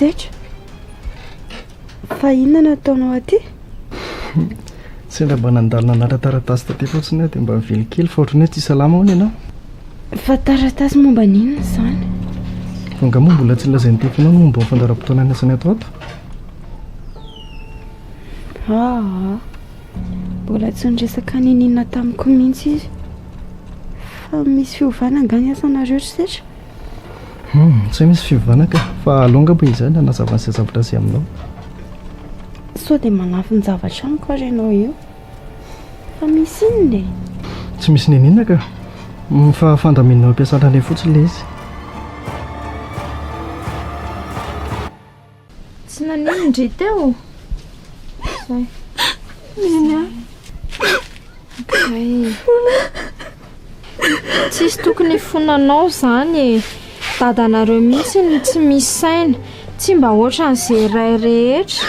setra fa inona nataonao aty tsy ndra mba nandalina anara-taratasy taty fotsiny dia mba mivelykely fa ohatrany hoe tsy salama hoany ianao fa taratasy momba ninona izany fonga moa mbola tsy lazainy tefinao no momba fandaram-potoana ny asany atao ato mbola tsy niresaka ninina tamiko mihitsy izy fa misy fiovana angany asanareo try setra tsy misy fiovanaka fa alonga mba izany anazavany sy zavatra sy aminao sao dia manafy ny zavatra amiko ary ianao io fa misy iny le tsy misy ninina ka fa fandaminao ampiasana ilay fotsiny le izy tsy naninondry teo zay nina okay tsisy tokony fonanao izany dadanareo mihitsy ny tsy misy saina tsy mba ohatran'izay iray rehetra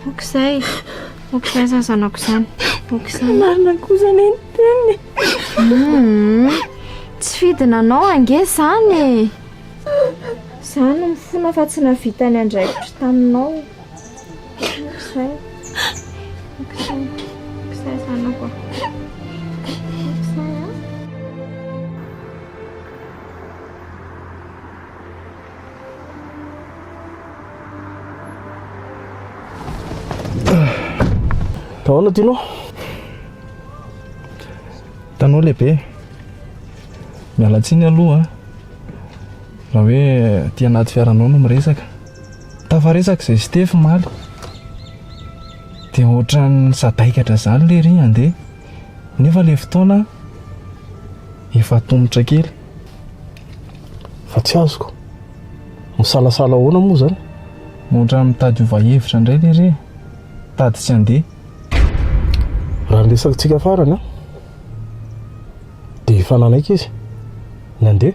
okizay zazanako izany okizay marina kozany ny teniny tsy fidinanao ange izany izany mifona fa tsy navitany andraikitra taminao okizay zanako okizay taona tianao tanao lehibe mialatsiny aloha raha hoe tia anaty fiaranao no miresaka tafaresaka izay Stefy maly dia ohatrany sadaikatra izany le ry andeha nefa le fotoana efa tongotra kely fa tsy azoko misalasala hoana moa zany mohatra mitady ovahevitra indray le ry tady tsy andeha raha nresaka tsika farana dia efa nanaiky izy nandeha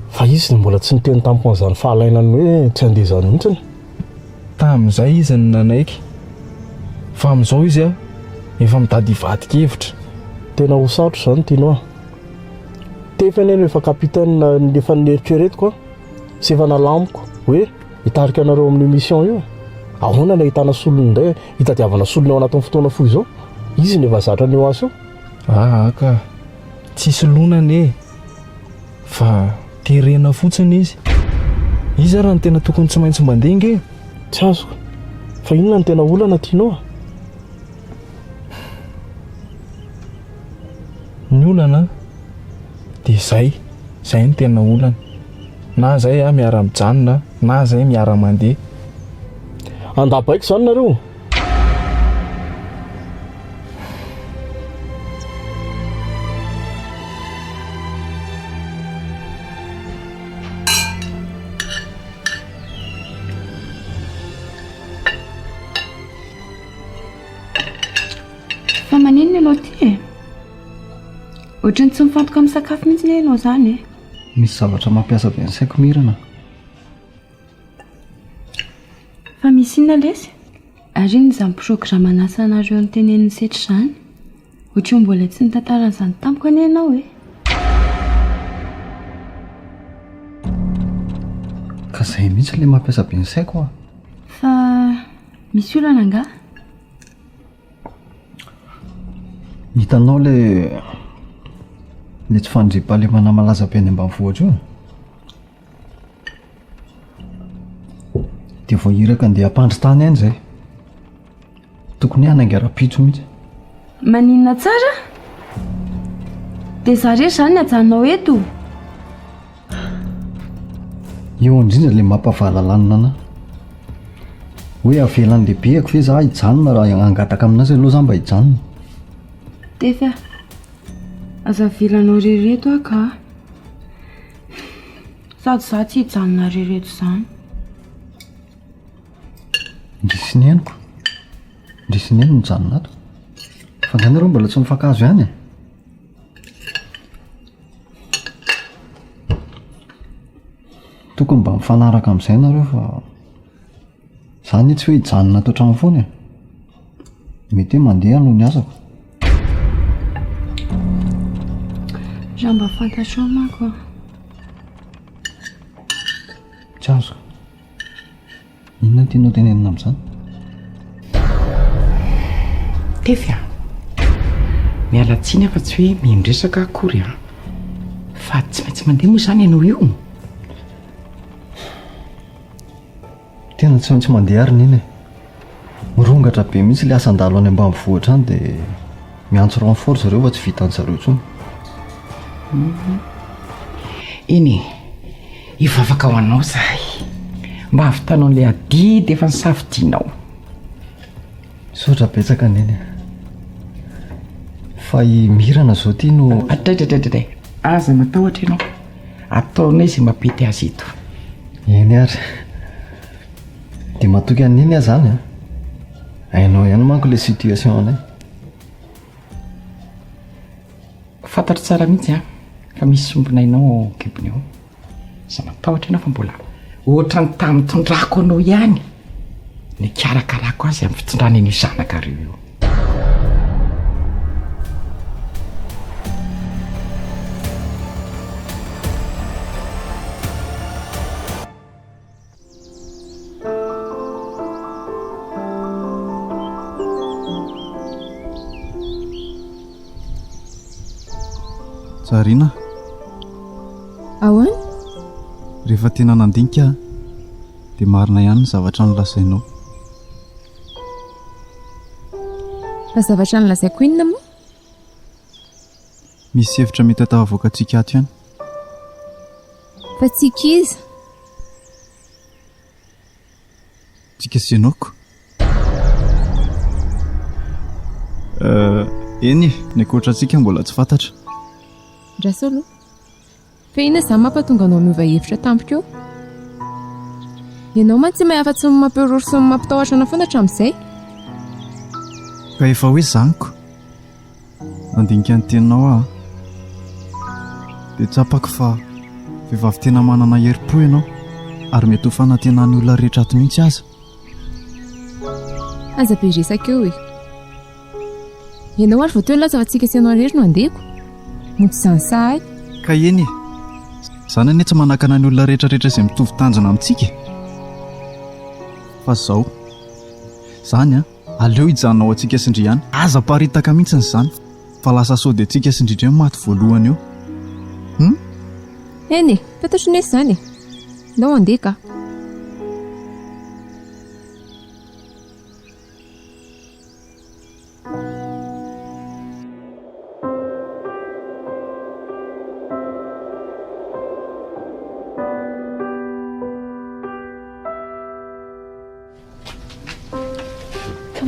fa izy mbola tsy niteny tamiko an'izany fahalainany hoe tsy handeha izany mihitsiny tamin'izay izy ny nanaiky fa amin'izao izy efa mitady hivadikevitra tena ho sarotro izany tianao tefany efa kapitaine nefa nieritreretiko sy efa nalamiko hoe hitarika anareo amin'ny émission io ahoana ny ahitana solony indray hitadiavana solony ao anatin'ny fotoana foy izao izy ny efa zatra ny eo asy io ka tsisy lonany fa terena fotsiny izy raha ny tena tokony tsy maintsy mandeha nge tsy azoko fa inona ny tena olana tianao ny olana dia zay ny tena olana na zay miara-mijanona na zay miara-mandeha andabaiko izany nareo fa maninona ianao ty ohatrany tsy mifantoka amin'ny sakafo mihitsy ny ianao izany misy zavatra mampiasa be ny saiko mirana fa misy inona lesy ary iny izany programa nasanareo ny tenen'ny setra izany ohatry mbola tsy nitantaran'izany tamiko any ianao ka zay mihitsy le mampiasa be ny saiko fa misy olana anga hitanao le tsy fandriam-pahalemana malaza be any ambanivohitra io dia voahiraka andeha hampandry tany any zay tokony hanangara-pitso mihitsy maninona tsara dia za rery izany ajanonao eto eo indrindra le mampahavalalana ana hoe avelan'ny lehibe ako ve za hijanona raha angataka aminazy aloha za mba hijanona tefy aza velanao rereto aka sady za tsy hijanona rereto izany ndrisiny eniko mijanona ato fa nganareo mbola tsy mifankazo ihany tokony mba mifanaraka amin'izay nareo fa zany tsy hoe hijanona ato trano foana mety hoe mandeha noho ny asako raha mba fantatrao mako tsy azoko inona tianao tenenina amin'izany? Tefy a mialatsiny afa tsy hoe miendresaka akory a fa tsy maintsy mandeha moa izany ianao io. Tena tsy maintsy mandeha ary neny e. Mirongatra be mihitsy ilay asan-dalo any ambanivohitra any dia miantso renfort zareo fa tsy vitan'zareo intsony. Iny hivavaka ho anao zahay mba havitanao an'ilay adidy efa nisafidianao. Saotra betsaka neny fa mirana zao ty no adraidraidraidray aza matahotra ianao ataonay izay mampety azy ito. eny ary dia matoky an'iny aho zany a hainao ihany manko ilay situation anay. Fantatro tsara mihitsy a fa misy sombonainao kibony eo za matahotra ianao fa mbola ohatra ny tamin'ny tondrako anao ihany ny karakarako azy amin'ny fitondrany an'io zanakareo io. Sarina, ahoany? rehefa tena nandinika dia marina ihany ny zavatra nolazainao. Fa zavatra nolazaiko inona moa? Misy hevitra mety atao avoakantsika ato ihany. Fa tsika iza? Tsika sy ianao. Eny ny ankoatrantsika mbola tsy fantatra. Rasolo, fa ina za mampatonga anao miova hevitra tampiko eo? Ianao man tsy mahay afa-tsy mampiorory sy mampitahotra anao foana hatramin'izay? Ka efa hoe zaniko nandinika ny teninao aho dia tsapako fa vehivavy tena manana herim-po ianao ary mety ho fanantenan'ny olona rehetra ato mihitsy aza. Aza be resaka eo e. Ianao ary vao teo laza fa tsika sy ianao rehetra no andeko. Motsy izany sahay. Ka eny izany anie tsy manakana ny olona rehetrarehetra izay mitovy tanjona amintsika. Fa izao izany a aleo hijanona ao antsika sindriana. Aza paritaka mihitsy izany fa lasa sao dia antsika sindrindra maty voalohany eo. Eny, fantatro nesy izany e. Ndao andeka.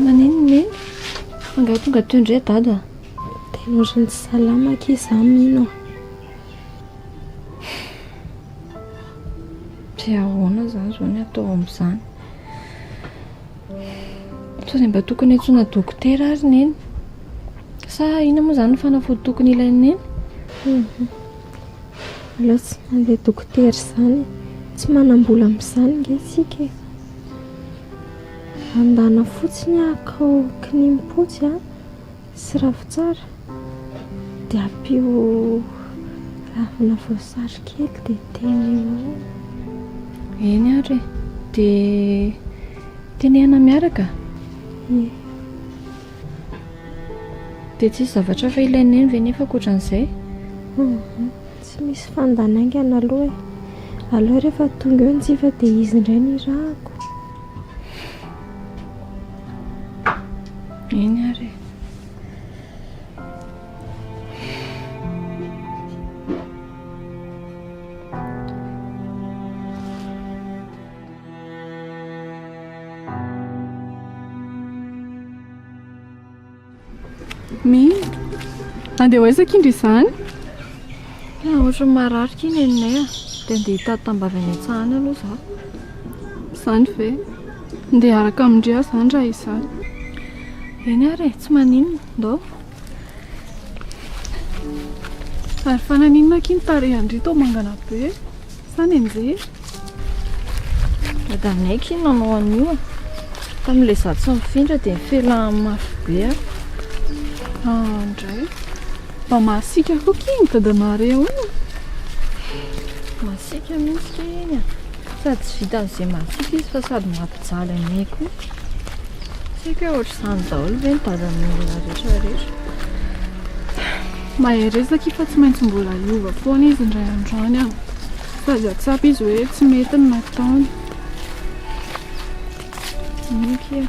Manenoneny anga tonga teo indray dada tena ohatrany tsy salama kiza mino tsy ahoana zany zao ny atao amin'izany sao dia mba tokony antsona dokotera ary neny sa ina moa zany ny fanafody tokony ilaineny? Aleo tsy mandeha dokotera izany tsy manam-bola amin'izany ngesika andana fotsiny akao kinimpotsy a sy ravitsara dia ampio ravina voasary kely dia teny eo. Eny ary dia tenehana miaraka dia tsisy zavatra fa ilaineny ve nefa ankoatran'izay? Tsy misy fandanaingana aloha e. Aleo rehefa tonga eo ny tsifa dia izy indray ny rahako. Eny ary andeha hoaisaka indry izany? Ohatry mararika iny eninay a dia andeha hitady tambavy any an-tsahany aloha za. Izany ve? Andeha araka amindry aho izany raha izany. Eny ary tsy maninona ndao. Ary fananinona kiny tarehandry tao mangana be izany enjeh. Dadanay kiny nanao an'io a tamin'ilay za tsy mifindra dia nifela mafy be a. Andray mba masika koa kiny dadanareo iny. Masika mihitsy iny a Sady tsy vitan'izay mahafika izy fa sady mampijaly anay koa. Tsy haiko hoe ohatr'izany daholo ve ny dadan'ny olona rehetrarehetra. Mahay resaka fa tsy maintsy mbola hiova foana izy indray androany any. Sady atsapa izy hoe tsy mety ny nataony. Mika.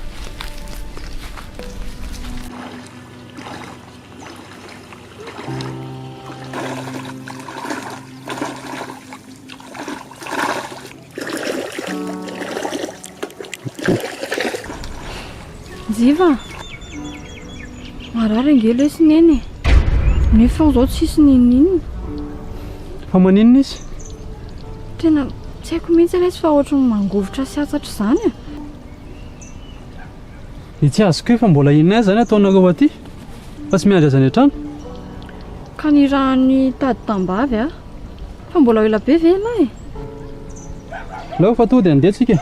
Ziva, marary angelo hoe sineny. Nefa izao tsisy ninninina. Fa maninona izy? Tena tsy haiko mihitsy ilay izy fa ohatry ny mangovotra sy atsatra izany a. Dia tsy azoko hoe fa mbola inona zany ataonareo aty? Fa tsy miandry azy any an-trano? Ka ny rahany tady tambavy a. Fa mbola ela be ve lahy? Leo fa to dia andeha tsika.